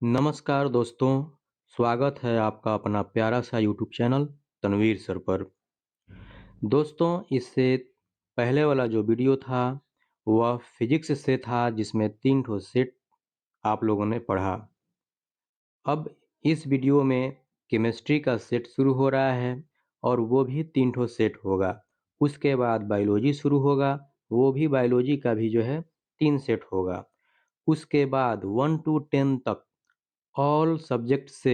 नमस्कार दोस्तों, स्वागत है आपका अपना प्यारा सा यूट्यूब चैनल तनवीर सर पर। दोस्तों, इससे पहले वाला जो वीडियो था वह फिजिक्स से था जिसमें 3 ठो सेट आप लोगों ने पढ़ा। अब इस वीडियो में केमिस्ट्री का सेट शुरू हो रहा है और वो भी 3 ठो सेट होगा। उसके बाद बायोलॉजी शुरू होगा, वो भी बायोलॉजी का भी जो है 3 सेट होगा। उसके बाद 1 टू 10 तक ऑल सब्जेक्ट से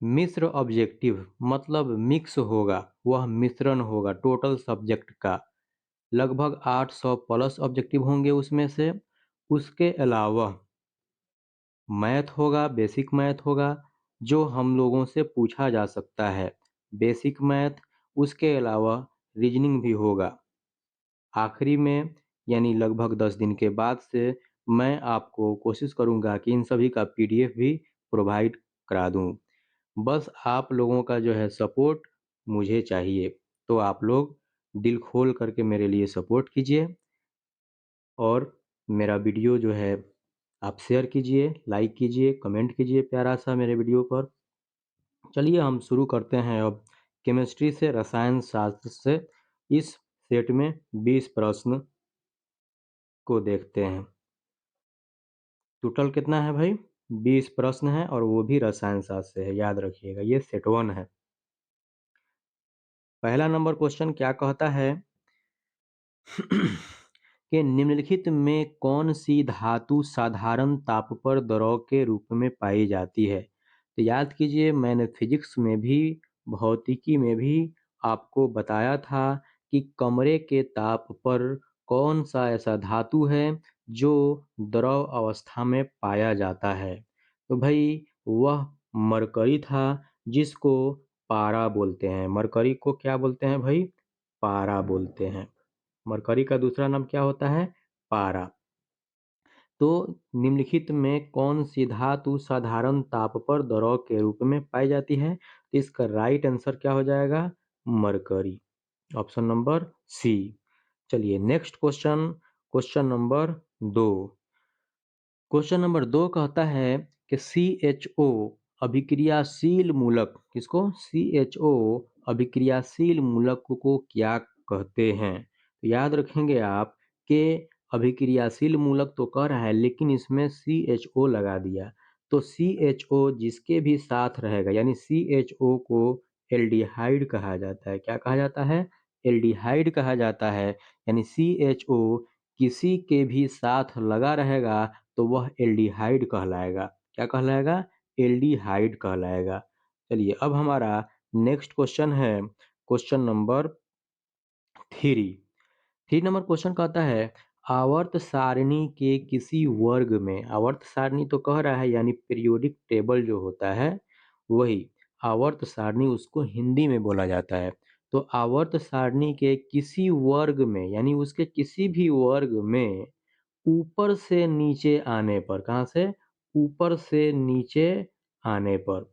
मिश्र ऑब्जेक्टिव मतलब मिक्स होगा, वह मिश्रण होगा टोटल सब्जेक्ट का। लगभग 800 प्लस ऑब्जेक्टिव होंगे उसमें से। उसके अलावा मैथ होगा, बेसिक मैथ होगा जो हम लोगों से पूछा जा सकता है, बेसिक मैथ। उसके अलावा रीजनिंग भी होगा। आखिरी में यानी लगभग 10 दिन के बाद से मैं आपको कोशिश करूंगा कि इन सभी का पीडीएफ भी प्रोवाइड करा दूं। बस आप लोगों का जो है सपोर्ट मुझे चाहिए, तो आप लोग दिल खोल करके मेरे लिए सपोर्ट कीजिए और मेरा वीडियो जो है आप शेयर कीजिए, लाइक कीजिए, कमेंट कीजिए प्यारा सा मेरे वीडियो पर। चलिए हम शुरू करते हैं अब केमिस्ट्री से, रसायन शास्त्र से। इस सेट में 20 प्रश्न को देखते हैं। टोटल कितना है भाई? 20 प्रश्न है और वो भी रसायन शास्त्र से है, याद रखिएगा। ये सेट 1 है। पहला नंबर क्वेश्चन क्या कहता है कि निम्नलिखित में कौन सी धातु साधारण ताप पर द्रव के रूप में पाई जाती है? तो याद कीजिए, मैंने फिजिक्स में भी भौतिकी में भी आपको बताया था कि कमरे के ताप पर कौन सा ऐसा धातु है जो द्रव अवस्था में पाया जाता है। तो भाई वह मरकरी था, जिसको पारा बोलते हैं। मरकरी को क्या बोलते हैं भाई? पारा बोलते हैं। मरकरी का दूसरा नाम क्या होता है? पारा। तो निम्नलिखित में कौन सी धातु साधारण ताप पर द्रव के रूप में पाई जाती है? तो इसका राइट आंसर क्या हो जाएगा? Mercury, option number C. चलिए next question, question number 2। Question number 2 कहता है कि CHO अभिक्रियाशील मूलक, किसको? CHO अभिक्रियाशील मूलक को क्या कहते हैं? तो याद रखेंगे आप कि अभिक्रियाशील मूलक तो कह रहा है लेकिन इसमें CHO लगा दिया, तो CHO जिसके भी साथ रहेगा यानी CHO को एल्डिहाइड कहा जाता है। क्या कहा जाता है? एल्डिहाइड कहा जाता है। यानी CHO किसी के भी साथ लगा रहेगा तो वह एल्डिहाइड कहलाएगा। क्या कहलाएगा? एल्डिहाइड कहलाएगा। चलिए अब हमारा नेक्स्ट क्वेश्चन है क्वेश्चन नंबर 3। 3 नंबर क्वेश्चन कहता है आवर्त सारणी के किसी वर्ग में, आवर्त सारणी तो कह रहा है यानी पीरियोडिक टेबल जो होता है वही आवर्त सारणी, उसको हिंदी में बोला जाता है। तो आवर्त सारणी के किसी वर्ग में यानी उसके किसी भी वर्ग में ऊपर से नीचे आने पर, कहाँ से? ऊपर से नीचे आने पर,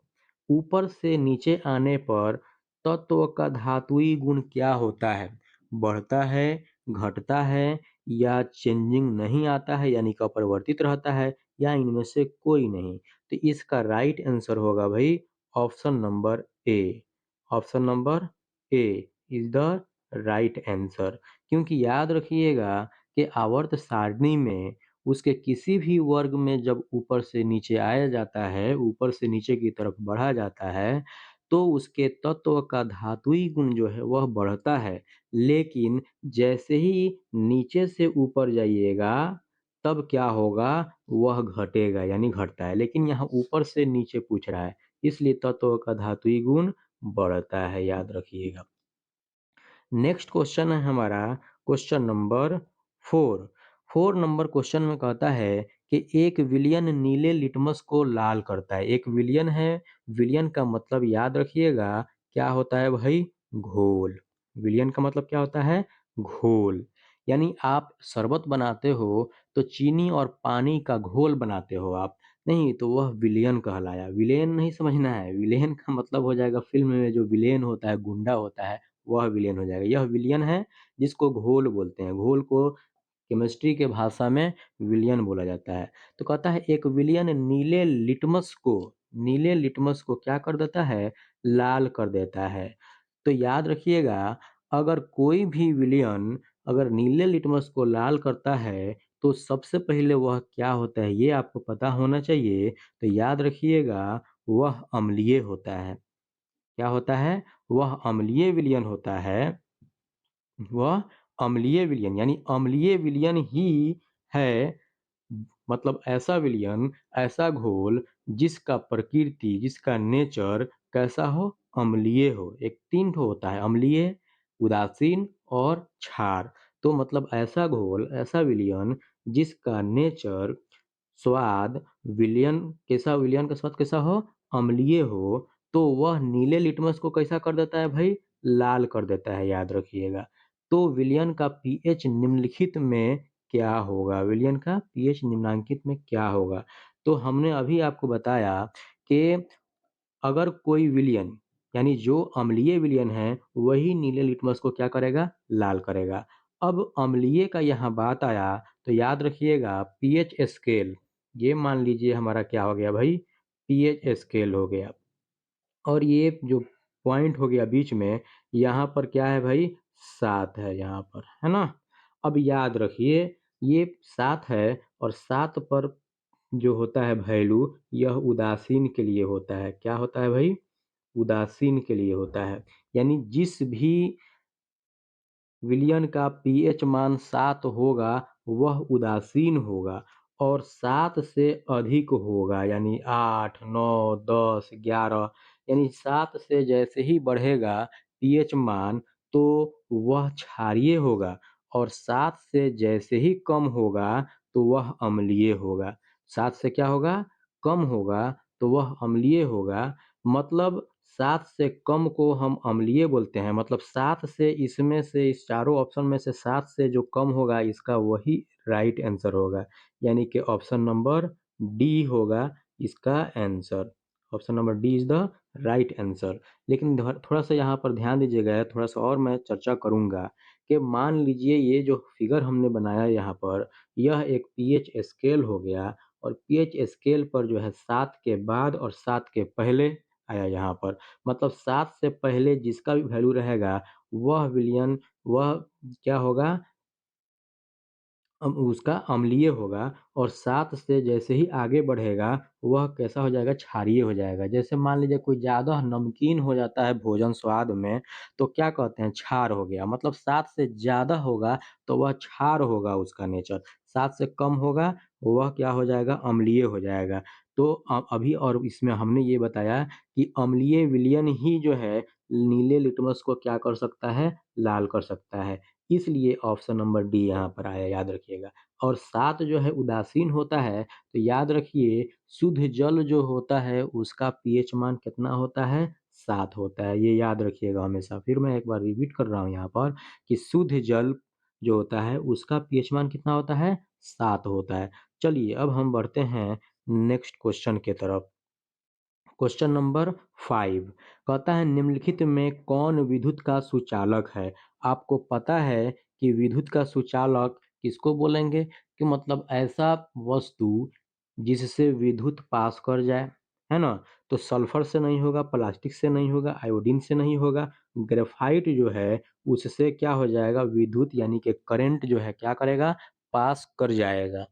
ऊपर से नीचे आने पर तत्व का धातुई गुण क्या होता है? बढ़ता है, घटता है या चेंजिंग नहीं आता है यानी कि अपरिवर्तित रहता है या इनमें से कोई नहीं? तो इसका राइट आंसर होगा भाई option number A. Option number A is the right answer. क्योंकि याद रखिएगा कि आवर्त सारणी में उसके किसी भी वर्ग में जब ऊपर से नीचे आया जाता है, ऊपर से नीचे की तरफ बढ़ा जाता है, तो उसके तत्व का धातुई गुण जो है वह बढ़ता है। लेकिन जैसे ही नीचे से ऊपर जाइएगा तब क्या होगा? वह घटेगा यानी घटता है। लेकिन यहाँ ऊपर से नीचे पूछ रहा है, इसलिए तत्व का धातुई गुण बढ़ता है, याद रखिएगा। नेक्स्ट क्वेश्चन है हमारा क्वेश्चन नंबर 4। 4 नंबर क्वेश्चन में कहता है कि एक विलयन नीले लिटमस को लाल करता है। एक विलयन है, विलयन का मतलब याद रखिएगा क्या होता है भाई? घोल। विलयन का मतलब क्या होता है? घोल। यानी आप शरबत बनाते हो तो चीनी और पानी का घोल बनाते हो आप, नहीं तो वह विलयन कहलाया। विलेन नहीं समझना है, विलेन का मतलब हो जाएगा फिल्म में जो विलेन होता है, गुंडा होता है, वह विलेन हो जाएगा। यह विलियन है जिसको घोल बोलते हैं। घोल को केमिस्ट्री के भाषा में विलयन बोला जाता है। तो कहता है एक विलयन नीले लिटमस को क्या कर देता है? लाल कर देता है। तो याद रखिएगा, अगर कोई भी विलयन अगर नीले लिटमस को लाल करता है तो सबसे पहले वह क्या होता है ये आपको पता होना चाहिए। तो याद रखिएगा, वह अम्लीय होता है। क्या होता है? वह अम्लीय विलयन होता है। वह अम्लीय विलयन यानी अम्लीय विलयन ही है, मतलब ऐसा विलयन, ऐसा घोल जिसका प्रकृति, जिसका नेचर कैसा हो? अम्लीय हो। एक तीन ठो होता है, अम्लीय, उदासीन और क्षार। तो मतलब ऐसा घोल, ऐसा विलयन जिसका नेचर, स्वाद, विलयन का स्वाद कैसा हो? अम्लीय हो। तो वह नीले लिटमस को कैसा कर देता है भाई? लाल कर देता है, याद रखिएगा। तो विलयन का पीएच निम्नलिखित में क्या होगा? विलयन का पीएच निम्नांकित में क्या होगा? तो हमने अभी आपको बताया कि अगर कोई विलयन यानी जो अम्लीय विलयन है वही नीले लिटमस को क्या करेगा? लाल करेगा। अब अम्लीय का यहाँ बात आया तो याद रखिएगा पीएच स्केल, ये मान लीजिए हमारा क्या हो गया भाई? पीएच स्केल हो गया। और ये जो पॉइंट हो गया बीच में, यहाँ पर क्या है भाई? 7 है यहाँ पर, है ना? अब याद रखिए, ये 7 है और 7 पर जो होता है वैल्यू, यह उदासीन के लिए होता है। क्या होता है भाई? उदासीन के लिए होता है। यानी जिस भी विलयन का पीएच मान 7 होगा वह उदासीन होगा, और 7 से अधिक होगा यानी 8, 9, 10, 11, यानी 7 से जैसे ही बढ़ेगा पीएच मान तो वह क्षारीय होगा, और 7 से जैसे ही कम होगा तो वह अम्लीय होगा। 7 से क्या होगा? कम होगा तो वह अम्लीय होगा। मतलब 7 से कम को हम अम्लीय बोलते हैं। मतलब 7 से इसमें से इस चारों ऑप्शन में से 7 से जो कम होगा इसका वही राइट आंसर होगा। यानी कि ऑप्शन नंबर डी होगा इसका answer. Option number D is the right answer. लेकिन थोड़ा सा यहाँ पर ध्यान दीजिएगा, थोड़ा सा और मैं चर्चा करूंगा कि मान लीजिए ये जो फिगर हमने बनाया यहाँ पर, यह एक पीएच स्केल हो गया, और पीएच स्केल पर जो है 7 के बाद और 7 के पहले आया यहाँ पर। मतलब 7 से पहले जिसका भी वैल्यू रहेगा वह विलयन, वह क्या होगा? उसका अम्लीय होगा, और 7 से जैसे ही आगे बढ़ेगा वह कैसा हो जाएगा? क्षारीय हो जाएगा। जैसे मान लीजिए कोई ज़्यादा नमकीन हो जाता है भोजन स्वाद में तो क्या कहते हैं? क्षार हो गया। मतलब 7 से ज़्यादा होगा तो वह क्षार होगा उसका नेचर। 7 से कम होगा वह क्या हो जाएगा? अम्लीय हो जाएगा। तो अभी और इसमें हमने ये बताया कि अम्लीय विलयन ही जो है नीले लिटमस को क्या कर सकता है? लाल कर सकता है। इसलिए ऑप्शन नंबर डी यहाँ पर आया, याद रखिएगा। और 7 जो है उदासीन होता है, तो याद रखिए शुद्ध जल जो होता है उसका पीएच मान कितना होता है? 7 होता है। ये याद रखिएगा हमेशा। फिर मैं एक बार रिपीट कर रहा हूँ यहाँ पर कि शुद्ध जल जो होता है उसका पीएच मान कितना होता है? 7 होता है। चलिए अब हम बढ़ते हैं नेक्स्ट क्वेश्चन के तरफ। क्वेश्चन नंबर 5 कहता है निम्नलिखित में कौन विद्युत का सुचालक है? आपको पता है कि विद्युत का सुचालक किसको बोलेंगे? कि मतलब ऐसा वस्तु जिससे विद्युत पास कर जाए, है ना? तो सल्फर से नहीं होगा, प्लास्टिक से नहीं होगा, आयोडीन से नहीं होगा। ग्रेफाइट जो है उससे क्या हो जाएगा? विद्युत यानी कि करंट जो है क्या करेगा? पास कर जाएगा,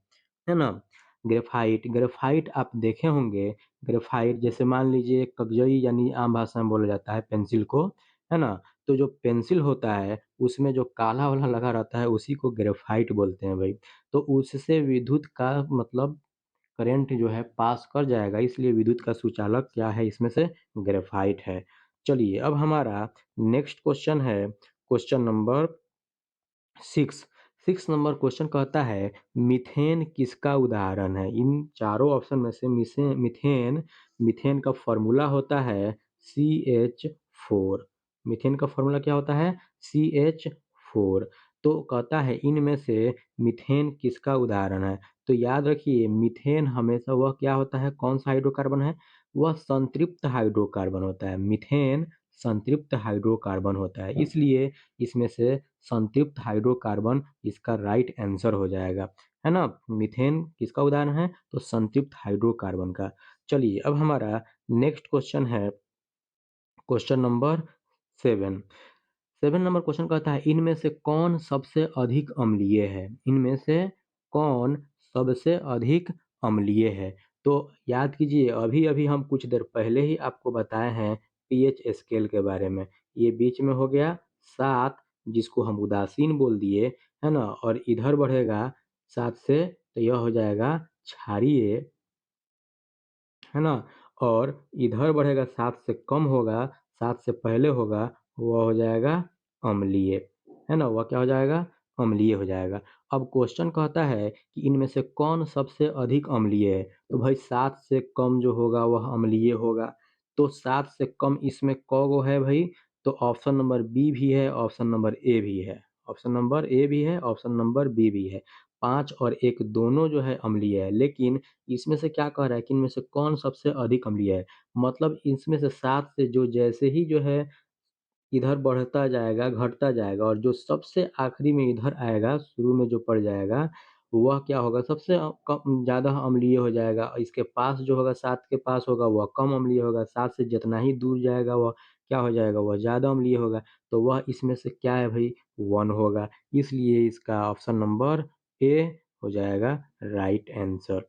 है ना? ग्रेफाइट, ग्रेफाइट आप देखे होंगे। ग्रेफाइट जैसे मान लीजिए कगजई यानी आम भाषा में बोला जाता है पेंसिल को, है ना? तो जो पेंसिल होता है उसमें जो काला वाला लगा रहता है उसी को ग्रेफाइट बोलते हैं भाई। तो उससे विद्युत का मतलब करंट जो है पास कर जाएगा, इसलिए विद्युत का सुचालक क्या है? इसमें से ग्रेफाइट है। चलिए अब हमारा नेक्स्ट क्वेश्चन है क्वेश्चन नंबर 6। 6 नंबर क्वेश्चन कहता है मीथेन किसका उदाहरण है? इन चारों ऑप्शन में से मीथेन, मीथेन का फॉर्मूला होता है CH4। मीथेन का फॉर्मूला क्या होता है? CH4। तो कहता है इनमें से मीथेन किसका उदाहरण है? तो याद रखिए मीथेन हमेशा वह क्या होता है? कौन सा हाइड्रोकार्बन है? वह संतृप्त हाइड्रोकार्बन होता है। मीथेन संतृप्त हाइड्रोकार्बन होता है, इसलिए इसमें से संतृप्त हाइड्रोकार्बन इसका राइट आंसर हो जाएगा, है ना। मीथेन किसका उदाहरण है, तो संतृप्त हाइड्रोकार्बन का। चलिए अब हमारा नेक्स्ट क्वेश्चन है क्वेश्चन नंबर 7। 7 नंबर क्वेश्चन कहता है इनमें से कौन सबसे अधिक अम्लीय है, इनमें से कौन सबसे अधिक अम्लीय है। तो याद कीजिए अभी अभी हम कुछ देर पहले ही आपको बताए हैं पीएच स्केल के बारे में। ये बीच में हो गया 7 जिसको हम उदासीन बोल दिए, है ना, और इधर बढ़ेगा 7 से तो यह हो जाएगा क्षारीय, है ना, और इधर बढ़ेगा 7 से कम होगा, 7 से पहले होगा, वह हो जाएगा अम्लीय, है ना, वह क्या हो जाएगा, अम्लीय हो जाएगा। अब क्वेश्चन कहता है कि इनमें से कौन सबसे अधिक अम्लीय है, तो भाई 7 से कम जो होगा वह अम्लीय होगा। तो 7 से कम इसमें कौगो है भाई, तो ऑप्शन नंबर बी भी है, ऑप्शन नंबर ए भी है, ऑप्शन नंबर ए भी है, ऑप्शन नंबर बी भी है। 5 और 1 दोनों जो है अम्लीय है, लेकिन इसमें से क्या कह रहा है कि इनमें से कौन सबसे अधिक अम्लीय है। मतलब इसमें से 7 से जो जैसे ही जो है इधर बढ़ता जाएगा, घटता जाएगा, और जो सबसे आखिरी में इधर आएगा, शुरू में जो पड़ जाएगा, वह क्या होगा, सबसे कम ज़्यादा अम्लीय हो जाएगा। इसके पास जो होगा 7 के पास होगा वह कम अम्लीय होगा, 7 से जितना ही दूर जाएगा वह क्या हो जाएगा, वह ज़्यादा अम्लीय होगा। तो वह इसमें से क्या है भाई, 1 होगा। इसलिए इसका ऑप्शन नंबर ए हो जाएगा राइट आंसर।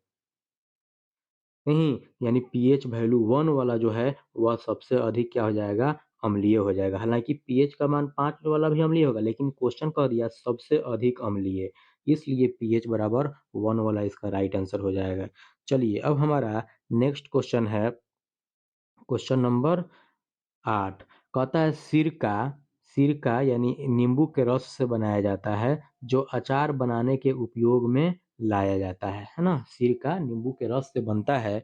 नहीं, यानी पीएच वैल्यू 1 वाला जो है वह सबसे अधिक क्या हो जाएगा, अम्लीय हो जाएगा। हालांकि पीएच का मान 5 वाला भी अम्लीय होगा, लेकिन क्वेश्चन कह दिया सबसे अधिक अम्लीय, इसलिए पीएच बराबर 1 वाला इसका राइट आंसर हो जाएगा। चलिए अब हमारा नेक्स्ट क्वेश्चन है क्वेश्चन नंबर 8। कहता है सिरका, सिरका यानी नींबू के रस से बनाया जाता है जो अचार बनाने के उपयोग में लाया जाता है ना। सिरका नींबू के रस से बनता है,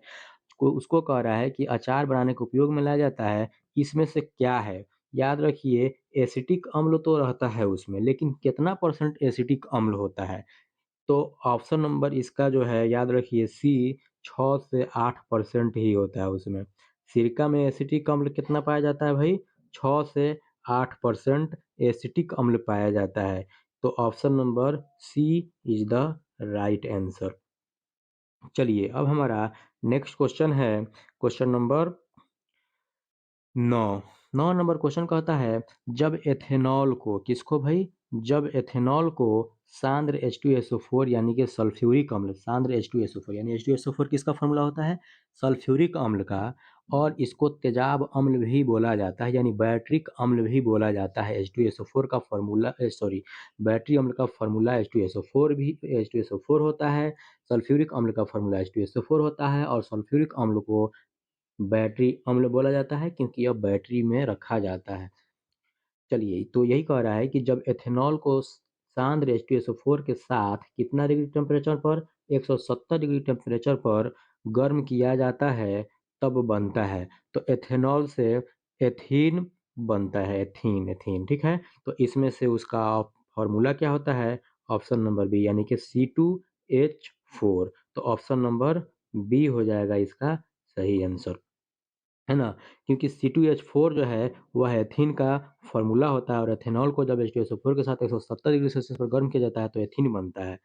को उसको कह रहा है कि अचार बनाने के उपयोग में लाया जाता है, इसमें से क्या है। याद रखिए एसिटिक अम्ल तो रहता है उसमें, लेकिन कितना परसेंट एसिटिक अम्ल होता है, तो ऑप्शन नंबर इसका जो है याद रखिए सी 6 से 8% ही होता है उसमें। सिरका में एसिटिक अम्ल कितना पाया जाता है भाई, 6 से 8% एसिटिक अम्ल पाया जाता है। तो option number C is the right answer. चलिए अब हमारा नेक्स्ट क्वेश्चन है क्वेश्चन नंबर 9। 9 नंबर क्वेश्चन कहता है जब एथेनॉल को किसको भाई, जब एथेनॉल को सांद्र H2SO4 यानी कि सल्फ्यूरिक अम्ल, सांद्र H2SO4 यानी H2SO4 किसका फॉर्मूला होता है, सल्फ्यूरिक अम्ल का, और इसको तेजाब अम्ल भी बोला जाता है यानी बैटरिक अम्ल भी बोला जाता है। H2SO4 का फॉर्मूला सॉरी बैटरी अम्ल का फॉर्मूला H2SO4 भी H2SO4 होता है, सल्फ्यूरिक अम्ल का फॉर्मूला H2SO4 होता है, और सल्फ्यूरिक अम्ल को बैटरी अम्ल बोला जाता है क्योंकि यह बैटरी में रखा जाता है। चलिए तो यही कह रहा है कि जब एथेनॉल को सांद्र H2SO4 के साथ कितना डिग्री टेम्परेचर पर, 170 डिग्री टेम्परेचर पर गर्म किया जाता है तब बनता है। तो एथेनॉल से एथीन बनता है, एथीन एथीन, ठीक है। तो इसमें से उसका फॉर्मूला क्या होता है, ऑप्शन नंबर बी यानी कि C2H4। तो ऑप्शन नंबर बी हो जाएगा इसका सही आंसर, है ना। क्योंकि C2H4 जो है वह एथीन का फॉर्मूला होता है, और एथेनॉल को जब H2SO4 के साथ 170 डिग्री सेल्सियस पर गर्म किया जाता है तो एथीन बनता है।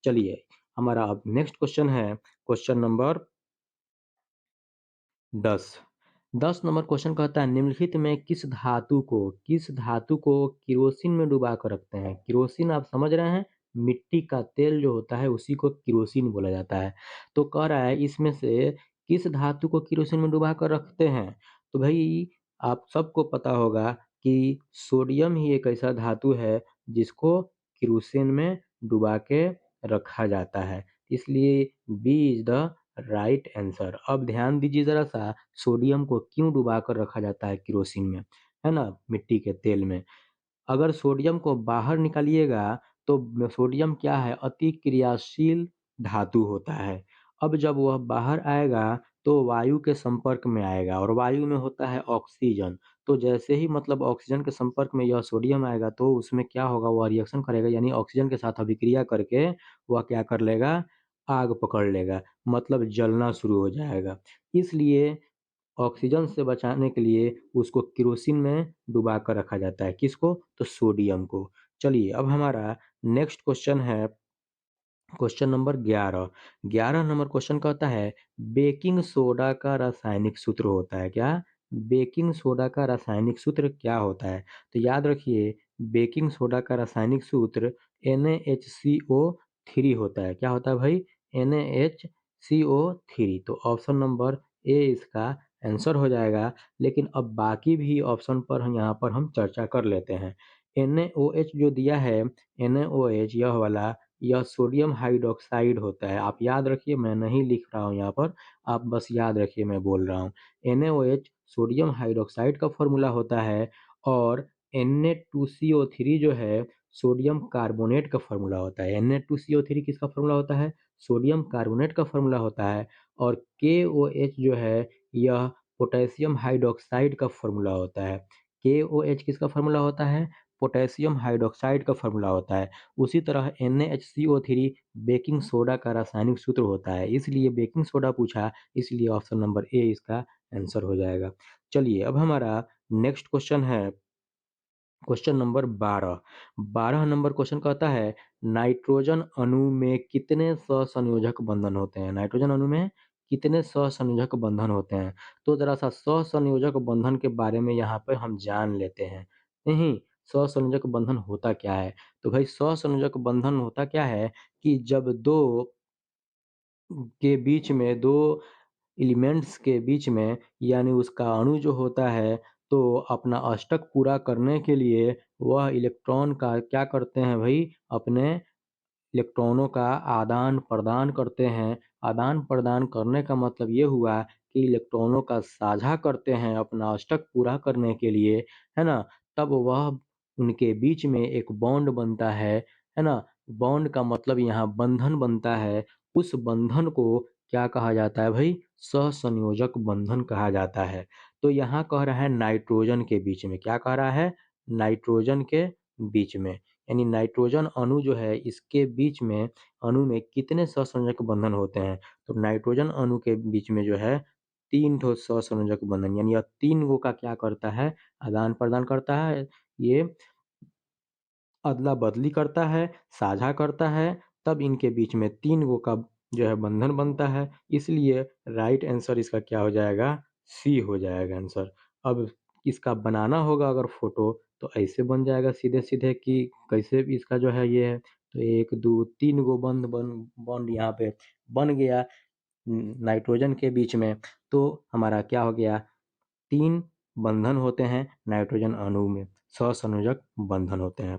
चलिए हमारा अब नेक्स्ट क्वेश्चन है क्वेश्चन नंबर 10। 10 नंबर क्वेश्चन कहता है निम्नलिखित में किस धातु को केरोसिन में डुबा कर रखते हैं। केरोसिन आप समझ रहे हैं, मिट्टी का तेल जो होता है उसी को केरोसिन बोला जाता है। तो कह रहा है इसमें से किस धातु को केरोसिन में डुबा कर रखते हैं। तो भाई आप सबको पता होगा कि सोडियम ही एक ऐसा धातु है जिसको केरोसिन में डुबा के रखा जाता है, इसलिए B is the right answer. अब ध्यान दीजिए जरा सा, सोडियम को क्यों डुबा कर रखा जाता है केरोसिन में, है ना, मिट्टी के तेल में। अगर सोडियम को बाहर निकालिएगा तो सोडियम क्या है, अति क्रियाशील धातु होता है। अब जब वह बाहर आएगा तो वायु के संपर्क में आएगा, और वायु में होता है ऑक्सीजन। तो जैसे ही मतलब ऑक्सीजन के संपर्क में यह सोडियम आएगा तो उसमें क्या होगा, वह रिएक्शन करेगा यानी ऑक्सीजन के साथ अभिक्रिया करके वह क्या कर लेगा, आग पकड़ लेगा, मतलब जलना शुरू हो जाएगा। इसलिए ऑक्सीजन से बचाने के लिए उसको केरोसिन में डुबा कर रखा जाता है। किसको? तो सोडियम को। चलिए अब हमारा नेक्स्ट क्वेश्चन है क्वेश्चन नंबर 11। 11 नंबर क्वेश्चन कहता है बेकिंग सोडा का रासायनिक सूत्र होता है क्या? बेकिंग सोडा का रासायनिक सूत्र क्या होता है? तो याद रखिए बेकिंग सोडा का रासायनिक सूत्र NaHCO3 होता है। क्या होता है भाई? NaHCO3। तो ऑप्शन नंबर ए इसका आंसर हो जाएगा। लेकिन अब बाकी भी ऑप्शन पर हम यहाँ पर हम चर्चा कर लेते हैं। NaOH जो दिया है, NaOH यह वाला यह सोडियम हाइड्रॉक्साइड होता है। आप याद रखिए मैं नहीं लिख रहा हूँ यहाँ पर, आप बस याद रखिए मैं बोल रहा हूँ। NaOH सोडियम हाइड्रॉक्साइड का फॉर्मूला होता है और Na2CO3 जो है सोडियम कार्बोनेट का फॉर्मूला होता है। Na2CO3 किसका फॉर्मूला होता है? सोडियम कार्बोनेट का फॉर्मूला होता है। और KOH जो है यह पोटेशियम हाइड्रॉक्साइड का फॉर्मूला होता है। KOH किसका फॉर्मूला होता है? पोटेशियम हाइड्रॉक्साइड का फॉर्मूला होता है। उसी तरह NaHCO3 बेकिंग सोडा का रासायनिक सूत्र होता है। इसलिए बेकिंग सोडा पूछा, इसलिए ऑप्शन नंबर ए इसका आंसर हो जाएगा। चलिए अब हमारा नेक्स्ट क्वेश्चन है क्वेश्चन नंबर 12। 12 नंबर क्वेश्चन कहता है नाइट्रोजन अणु में कितने सहसंयोजक बंधन होते हैं? नाइट्रोजन अणु में कितने सहसंयोजक बंधन होते हैं? तो जरा सा सहसंयोजक बंधन के बारे में यहाँ पे हम जान लेते हैं। नहीं, सहसंयोजक बंधन होता क्या है? तो भाई सहसंयोजक बंधन होता क्या है कि जब दो के बीच में दो एलिमेंट्स के बीच में यानी उसका अणु जो होता है तो अपना अष्टक पूरा करने के लिए वह इलेक्ट्रॉन का क्या करते हैं भाई अपने इलेक्ट्रॉनों का आदान-प्रदान करते हैं। आदान-प्रदान करने का मतलब ये हुआ कि इलेक्ट्रॉनों का साझा करते हैं अपना अष्टक पूरा करने के लिए, है ना? तब वह उनके बीच में एक बॉन्ड बनता है ना? बॉन्ड का मतलब यहाँ बंधन बनता है। उस बंधन को क्या कहा जाता है भाई? सहसंयोजक बंधन कहा जाता है। तो यहाँ कह रहा है नाइट्रोजन के बीच में, क्या कह रहा है? नाइट्रोजन के बीच में। यानी नाइट्रोजन अणु जो है इसके बीच में अणु में कितने सहसंयोजक बंधन होते हैं? तो नाइट्रोजन अणु के बीच में जो है 3 ठो सहसंयोजक बंधन यानी यह 3 गो का क्या करता है? आदान-प्रदान करता है। ये अदला-बदली करता है, साझा करता है, तब इनके बीच में 3 गो का जो है बंधन बनता है। इसलिए राइट आंसर इसका क्या हो जाएगा? सी हो जाएगा आंसर। अब इसका बनाना होगा अगर फ़ोटो तो ऐसे बन जाएगा सीधे-सीधे कि कैसे भी इसका जो है ये है। तो 1, 2, 3 गो बॉन्ड यहाँ पे बन गया नाइट्रोजन के बीच में। तो हमारा क्या हो गया? 3 बंधन होते हैं नाइट्रोजन अणु में, सहसंयोजक बंधन होते हैं।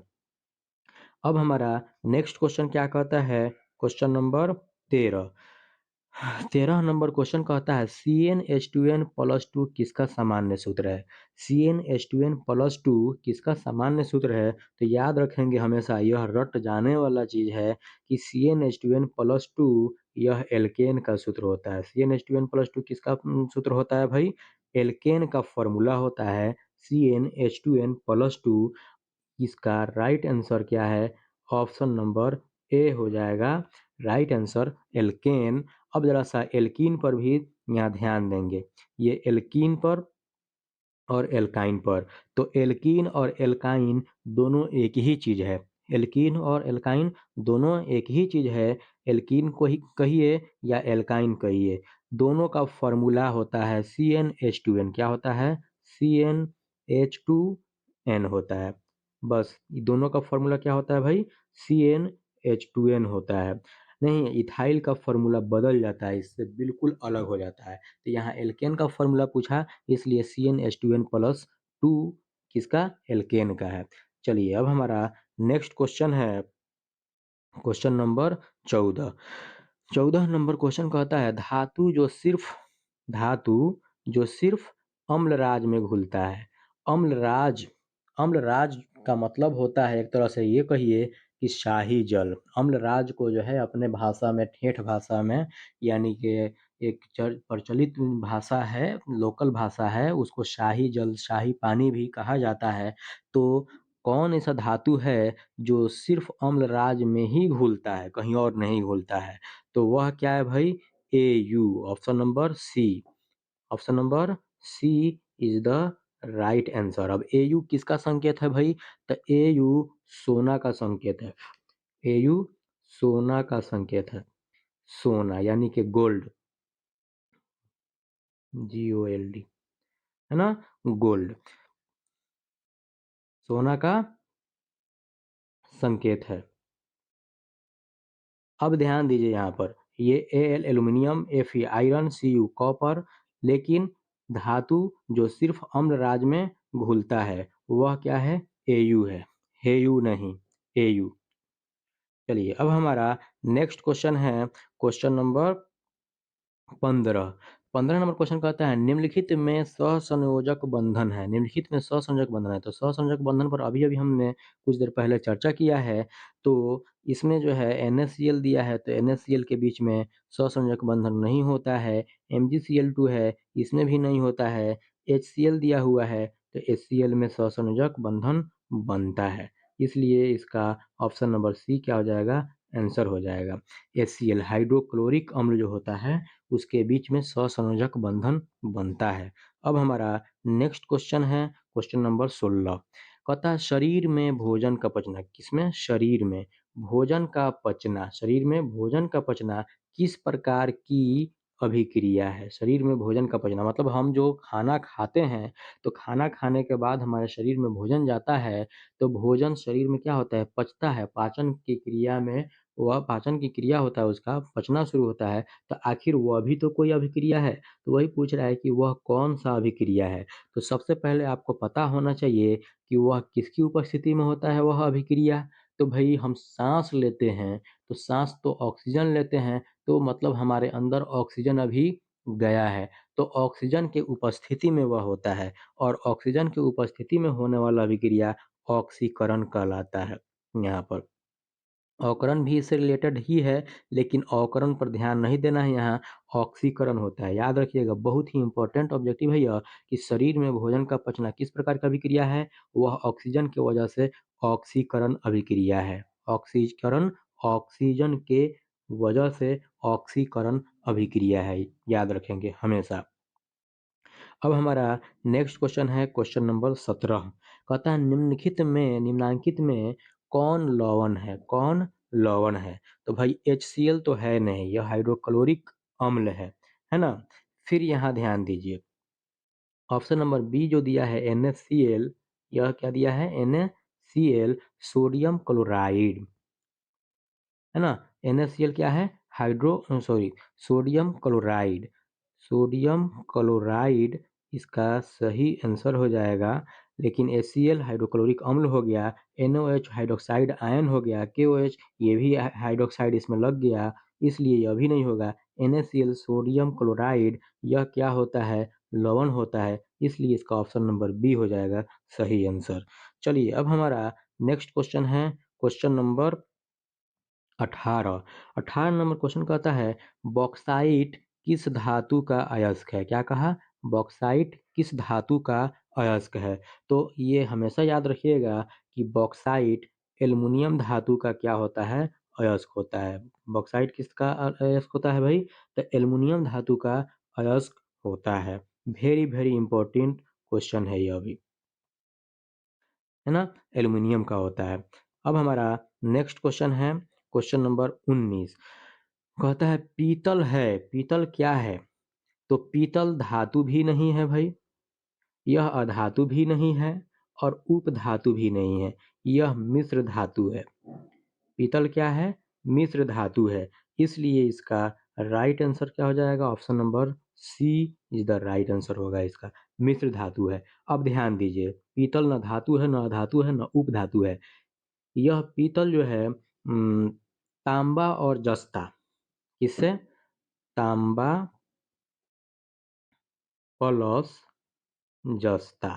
अब हमारा नेक्स्ट क्वेश्चन क्या कहता है? Question number 13। 13 नंबर क्वेश्चन कहता है CnH2n+2 किसका सामान्य सूत्र है? CnH2n+2 किसका सामान्य सूत्र है? तो याद रखेंगे हमेशा यह रट जाने वाला चीज़ है कि CnH2n+2 यह एल्केन का सूत्र होता है। CnH2n+2 किसका सूत्र होता है भाई? एल्केन का फॉर्मूला होता है CnH2n+2। इसका राइट आंसर क्या है? ऑप्शन नंबर ए हो जाएगा राइट आंसर एल्केन। अब ज़रा-सा एल्कीन पर भी यहाँ ध्यान देंगे। ये एल्कीन पर और एल्काइन पर। तो एल्कीन और एल्काइन दोनों एक ही चीज़ है। एल्कीन और एल्काइन दोनों एक ही चीज़ है। एल्कीन को ही कहिए या एल्काइन कहिए, दोनों का फ़ॉर्मूला होता है CnH2n। क्या होता है? CnH2n होता है। बस दोनों का फ़ॉर्मूला क्या होता है भाई? CnH2n होता है। नहीं, इथाइल का फ़ॉर्मूला बदल जाता है, इससे बिल्कुल अलग हो जाता है। तो यहाँ एल्केन का फ़ॉर्मूला पूछा इसलिए CnH2n+2 किसका? एल्केन का है। चलिए अब हमारा नेक्स्ट क्वेश्चन है क्वेश्चन नंबर 14। 14 नंबर क्वेश्चन कहता है धातु जो सिर्फ अम्लराज में घुलता है। अम्लराज अम्लराज का मतलब होता है एक तरह से ये कहिए कि शाही जल। अम्लराज को जो है अपने भाषा में ठेठ भाषा में यानी कि एक प्रचलित भाषा है, लोकल भाषा है, उसको शाही जल, शाही पानी भी कहा जाता है। तो कौन ऐसा धातु है जो सिर्फ अम्लराज में ही घुलता है, कहीं और नहीं घुलता है? तो वह क्या है भाई? AU option number C. Option number C is the right answer. अब Au किसका संकेत है भाई? तो Au सोना का संकेत है। Au सोना का संकेत है। सोना यानी कि गोल्ड, GOLD, है ना, गोल्ड सोना का संकेत है। अब ध्यान दीजिए यहाँ पर, ये Al aluminium, Fe iron, Cu copper, लेकिन धातु जो सिर्फ अम्ल राज में घुलता है वह क्या है? Au है, Heu नहीं, Au। चलिए अब हमारा नेक्स्ट क्वेश्चन है क्वेश्चन नंबर 15। 15 नंबर क्वेश्चन कहता है निम्नलिखित में सहसंयोजक बंधन है। निम्नलिखित में सहसंयोजक बंधन है, तो सहसंयोजक बंधन पर अभी अभी हमने कुछ देर पहले चर्चा किया है। तो इसमें जो है NaCl दिया है, तो NaCl के बीच में सहसंयोजक बंधन नहीं होता है। MgCl2 है, इसमें भी नहीं होता है। HCl दिया हुआ है, तो HCl में सहसंयोजक बंधन बनता है, इसलिए इसका ऑप्शन नंबर सी क्या हो जाएगा? आंसर हो जाएगा। HCl हाइड्रोक्लोरिक अम्ल जो होता है उसके बीच में सहसंयोजक बंधन बनता है। अब हमारा नेक्स्ट क्वेश्चन है क्वेश्चन नंबर 16। कहता है शरीर में भोजन का पचना, किसमें? शरीर में भोजन का पचना, शरीर में भोजन का पचना किस प्रकार की अभिक्रिया है? शरीर में भोजन का पचना मतलब हम जो खाना खाते हैं, तो खाना खाने के बाद हमारे शरीर में भोजन जाता है, तो भोजन शरीर में क्या होता है? पचता है। पाचन की क्रिया में वह पाचन की क्रिया होता है, उसका पचना शुरू होता है। तो आखिर वह भी तो कोई अभिक्रिया है, तो वही पूछ रहा है कि वह कौन-सा अभिक्रिया है? तो सबसे पहले आपको पता होना चाहिए कि वह किसकी उपस्थिति में होता है वह अभिक्रिया। तो भई हम साँस लेते हैं, तो साँस तो ऑक्सीजन लेते हैं, तो मतलब हमारे अंदर ऑक्सीजन अभी गया है, तो ऑक्सीजन के उपस्थिति में वह होता है, और ऑक्सीजन की उपस्थिति में होने वाला अभिक्रिया ऑक्सीकरण कहलाता है यहाँ पर। अवकरण भी इससे रिलेटेड ही है, लेकिन अवकरण पर ध्यान नहीं देना है, यहाँ ऑक्सीकरण होता है। याद रखिएगा, बहुत ही इंपॉर्टेंट ऑब्जेक्टिव है यह कि शरीर में भोजन का पचना किस प्रकार का अभिक्रिया है? वह ऑक्सीजन की वजह से ऑक्सीकरण अभिक्रिया है। ऑक्सीकरण ऑक्सीजन के वजह से ऑक्सीकरण अभिक्रिया है, याद रखेंगे हमेशा। अब हमारा नेक्स्ट क्वेश्चन है क्वेश्चन नंबर 17। कहता है निम्नांकित में कौन लवण है? कौन लवण है? तो भाई HCl तो है नहीं, यह हाइड्रोक्लोरिक अम्ल है ना? फिर यहाँ ध्यान दीजिए, ऑप्शन नंबर बी जो दिया है NaCl, यह क्या दिया है? NaCl सोडियम क्लोराइड, है ना? NaCl क्या है? Sodium chloride. सोडियम क्लोराइड इसका सही आंसर हो जाएगा, लेकिन HCl हाइड्रोक्लोरिक अम्ल हो गया, NOH हाइड्रोक्साइड आयन हो गया, KOH ये भी हाइड्रोक्साइड इसमें लग गया, इसलिए यह भी नहीं होगा। NaCl सोडियम क्लोराइड यह क्या होता है? लवण होता है, इसलिए इसका ऑप्शन नंबर बी हो जाएगा सही आंसर। चलिए अब हमारा नेक्स्ट क्वेश्चन है क्वेश्चन नंबर 18। 18 नंबर क्वेश्चन कहता है बॉक्साइट किस धातु का अयस्क है? क्या कहा? बॉक्साइट किस धातु का अयस्क है? तो ये हमेशा याद रखिएगा कि बॉक्साइट एल्युमिनियम धातु का क्या होता है? अयस्क होता है। बॉक्साइट किसका अयस्क होता है भाई? तो एल्युमिनियम धातु का अयस्क होता है। वेरी वेरी इंपॉर्टेंट क्वेश्चन है यह भी, है ना? एल्युमिनियम का होता है। अब हमारा नेक्स्ट क्वेश्चन है क्वेश्चन नंबर 19। कहता है पीतल है, पीतल क्या है? तो पीतल धातु भी नहीं है भाई, यह अधातु भी नहीं है, और उपधातु भी नहीं है, यह मिश्र धातु है। पीतल क्या है? मिश्र धातु है, इसलिए इसका राइट आंसर क्या हो जाएगा? Option number C is the right answer होगा इसका। मिश्र धातु है। अब ध्यान दीजिए, पीतल न धातु है, न अधातु है, न उपधातु है। यह पीतल जो है तांबा और जस्ता, किससे? तांबा प्लस जस्ता,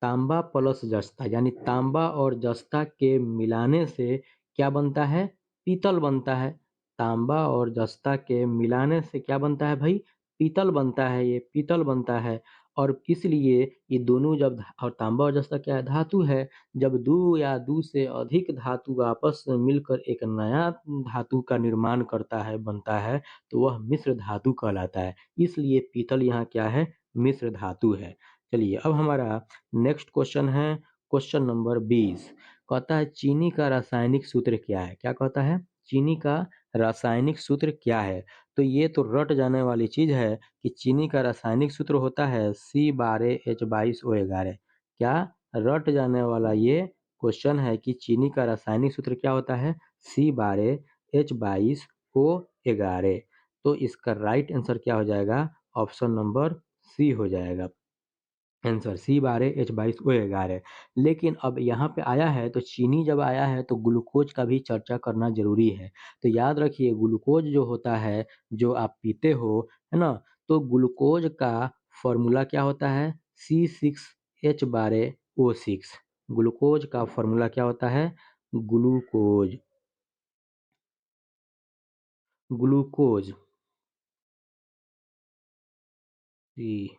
तांबा प्लस जस्ता यानी तांबा और जस्ता के मिलाने से क्या बनता है? पीतल बनता है। तांबा और जस्ता के मिलाने से क्या बनता है भाई? पीतल बनता है, ये पीतल बनता है। और इसलिए ये दोनों जब और तांबा और जस्ता क्या है, धातु है। जब 2 या 2 से अधिक धातु आपस में मिलकर एक नया धातु का निर्माण करता है, बनता है, तो वह मिश्र धातु कहलाता है। इसलिए पीतल यहाँ क्या है, मिश्र धातु है। चलिए अब हमारा नेक्स्ट क्वेश्चन है, क्वेश्चन नंबर 20। कहता है चीनी का रासायनिक सूत्र क्या है? क्या कहता है? चीनी का रासायनिक सूत्र क्या है? तो ये तो रट जाने वाली चीज है कि चीनी का रासायनिक सूत्र होता है C12H22O11। क्या रट जाने वाला ये क्वेश्चन है कि चीनी का रासायनिक सूत्र क्या होता है? C12H22O11। तो इसका राइट आंसर क्या हो जाएगा? ऑप्शन नंबर सी हो जाएगा आंसर, C12H22O11। लेकिन अब यहाँ पे आया है तो चीनी जब आया है तो ग्लूकोज का भी चर्चा करना जरूरी है। तो याद रखिए ग्लूकोज जो होता है, जो आप पीते हो, है ना, तो ग्लूकोज का फॉर्मूला क्या होता है? C6H12O6। ग्लूकोज का फॉर्मूला क्या होता है? Glucose glucose C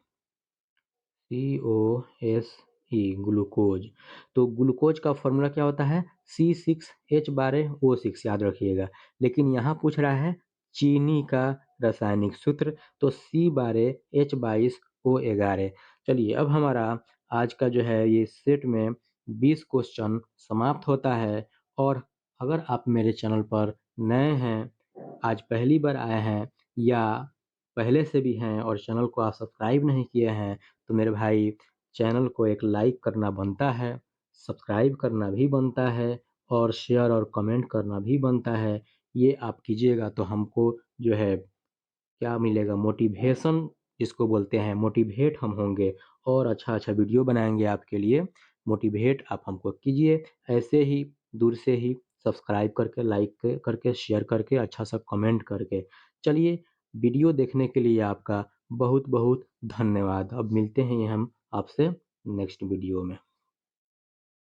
COSE glucose. तो ग्लूकोज का फॉर्मूला क्या होता है? C6H12O6, याद रखिएगा। लेकिन यहाँ पूछ रहा है चीनी का रासायनिक सूत्र, तो C12H22O11। चलिए अब हमारा आज का जो है ये सेट में 20 क्वेश्चन समाप्त होता है। और अगर आप मेरे चैनल पर नए हैं, आज पहली बार आए हैं, या पहले से भी हैं और चैनल को आप सब्सक्राइब नहीं किए हैं, तो मेरे भाई चैनल को एक लाइक करना बनता है, सब्सक्राइब करना भी बनता है, और शेयर और कमेंट करना भी बनता है। ये आप कीजिएगा तो हमको जो है क्या मिलेगा, मोटिवेशन जिसको बोलते हैं, मोटिवेट हम होंगे और अच्छा-अच्छा वीडियो बनाएँगे आपके लिए। मोटिवेट आप हमको कीजिए, ऐसे ही दूर से ही सब्सक्राइब करके, लाइक करके, शेयर करके, अच्छा-सा कमेंट करके। चलिए, वीडियो देखने के लिए आपका बहुत-बहुत धन्यवाद। अब मिलते हैं हम आपसे नेक्स्ट वीडियो में।